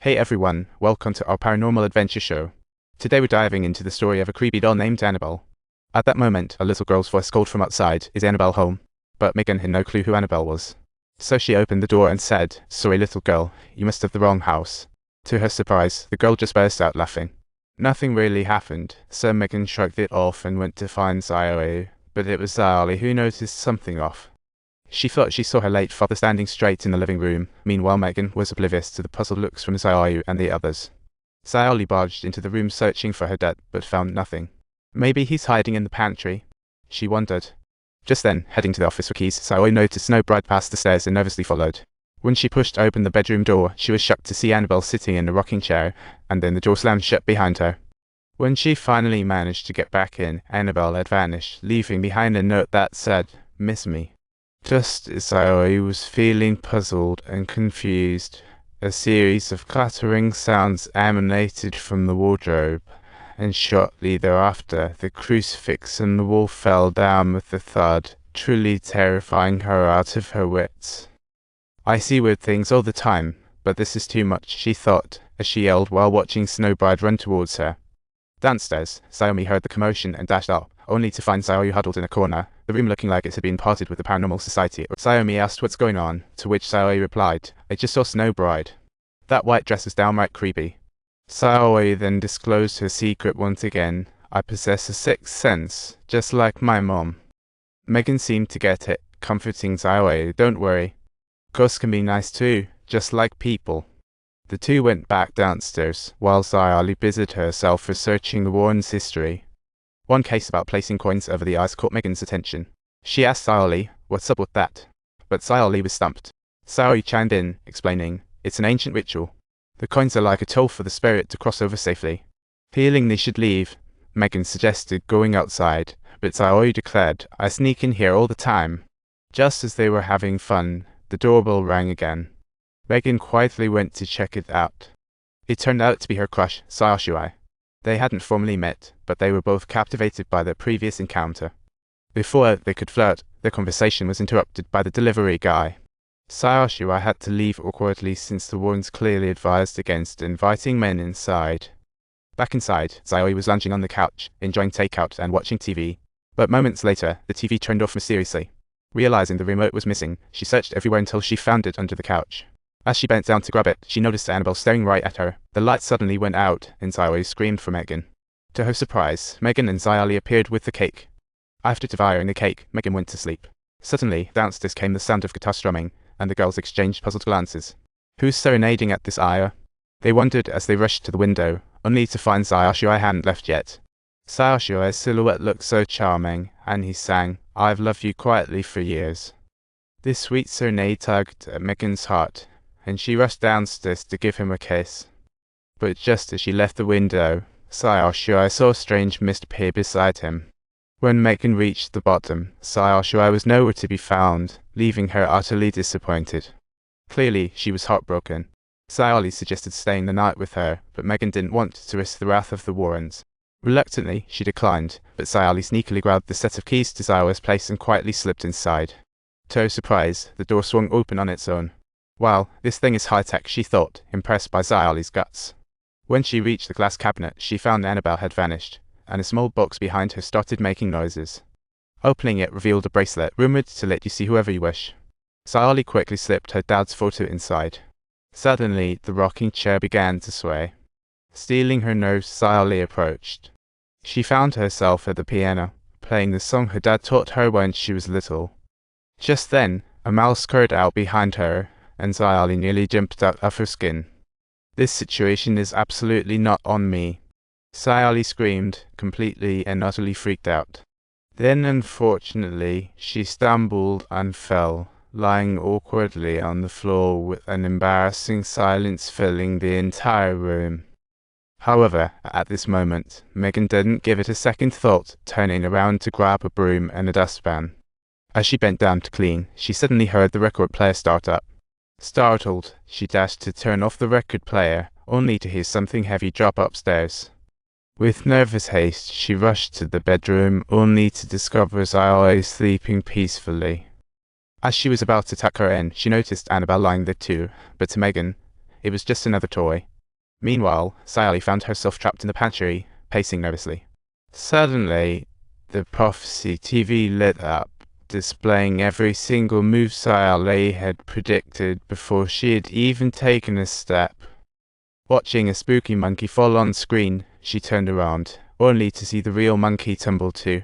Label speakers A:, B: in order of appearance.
A: Hey everyone, welcome to our paranormal adventure show. Today we're diving into the story of a creepy doll named Annabelle. At that moment, a little girl's voice called from outside, "Is Annabelle home?" But Megan had no clue who Annabelle was. So she opened the door and said, "Sorry little girl, you must have the wrong house." To her surprise, the girl just burst out laughing. Nothing really happened, so Megan shrugged it off and went to find Zioe, but it was Zioe who noticed something off. She thought she saw her late father standing straight in the living room. Meanwhile, Megan was oblivious to the puzzled looks from Zioe and the others. Zioe barged into the room searching for her dad, but found nothing. Maybe he's hiding in the pantry, she wondered. Just then, heading to the office for keys, Zioe noticed Snow Bride pass the stairs and nervously followed. When she pushed open the bedroom door, she was shocked to see Annabelle sitting in a rocking chair, and then the door slammed shut behind her. When she finally managed to get back in, Annabelle had vanished, leaving behind a note that said, "Miss me." Just as Zioe was feeling puzzled and confused, a series of clattering sounds emanated from the wardrobe, and shortly thereafter the crucifix on the wall fell down with a thud, truly terrifying her out of her wits. "I see weird things all the time, but this is too much," she thought, as she yelled while watching Snow Bride run towards her. Downstairs, Zioe heard the commotion and dashed up, only to find Zioe huddled in a corner, the room looking like it had been parted with the Paranormal Society. Zioe asked what's going on, to which Zioe replied, "I just saw Snow Bride. That white dress is downright creepy." Zioe then disclosed her secret once again. "I possess a sixth sense, just like my mom." Megan seemed to get it, comforting Zioe, "Don't worry. Ghosts can be nice too, just like people." The two went back downstairs, while Zioe busied herself researching the Warrens' history. One case about placing coins over the eyes caught Megan's attention. She asked Zioe, "What's up with that?" But Zioe was stumped. Zioe chimed in, explaining, "It's an ancient ritual. The coins are like a toll for the spirit to cross over safely." Feeling they should leave, Megan suggested going outside, but Zioe declared, "I sneak in here all the time." Just as they were having fun, the doorbell rang again. Megan quietly went to check it out. It turned out to be her crush, Zioe. They hadn't formally met, but they were both captivated by their previous encounter. Before they could flirt, their conversation was interrupted by the delivery guy. Zioe had to leave awkwardly since the Warrens clearly advised against inviting men inside. Back inside, Zioe was lounging on the couch, enjoying takeout and watching TV. But moments later, the TV turned off mysteriously. Realizing the remote was missing, she searched everywhere until she found it under the couch. As she bent down to grab it, she noticed Annabelle staring right at her. The light suddenly went out, and Zioe screamed for Megan. To her surprise, Megan and Zioe appeared with the cake. After devouring the cake, Megan went to sleep. Suddenly, downstairs came the sound of guitar strumming, and the girls exchanged puzzled glances. "Who's serenading at this hour?" they wondered as they rushed to the window, only to find Zioe hadn't left yet. Zioe's silhouette looked so charming, and he sang, "I've loved you quietly for years." This sweet serenade tugged at Megan's heart, and she rushed downstairs to give him a kiss. But just as she left the window, Zioe saw a strange mist appear beside him. When Megan reached the bottom, Zioe was nowhere to be found, leaving her utterly disappointed. Clearly, she was heartbroken. Zioe suggested staying the night with her, but Megan didn't want to risk the wrath of the Warrens. Reluctantly, she declined, but Zioe sneakily grabbed the set of keys to Zioe's place and quietly slipped inside. To her surprise, the door swung open on its own. "Wow, this thing is high-tech," she thought, impressed by Zioe's guts. When she reached the glass cabinet, she found Annabelle had vanished, and a small box behind her started making noises. Opening it revealed a bracelet, rumored to let you see whoever you wish. Zioe quickly slipped her dad's photo inside. Suddenly, the rocking chair began to sway. Stealing her nerves, Zioe approached. She found herself at the piano, playing the song her dad taught her when she was little. Just then, a mouse scurried out behind her, and Zioe nearly jumped out of her skin. "This situation is absolutely not on me," Zioe screamed, completely and utterly freaked out. Then, unfortunately, she stumbled and fell, lying awkwardly on the floor with an embarrassing silence filling the entire room. However, at this moment, Megan didn't give it a second thought, turning around to grab a broom and a dustpan. As she bent down to clean, she suddenly heard the record player start up. Startled, she dashed to turn off the record player, only to hear something heavy drop upstairs. With nervous haste, she rushed to the bedroom, only to discover Zioe sleeping peacefully. As she was about to tuck her in, she noticed Annabelle lying there too, but to Megan, It was just another toy. Meanwhile, Sally found herself trapped in the pantry, pacing nervously. Suddenly, the prophecy TV lit up, displaying every single move Sally had predicted before she had even taken a step. Watching a spooky monkey fall on screen, she turned around, only to see the real monkey tumble too.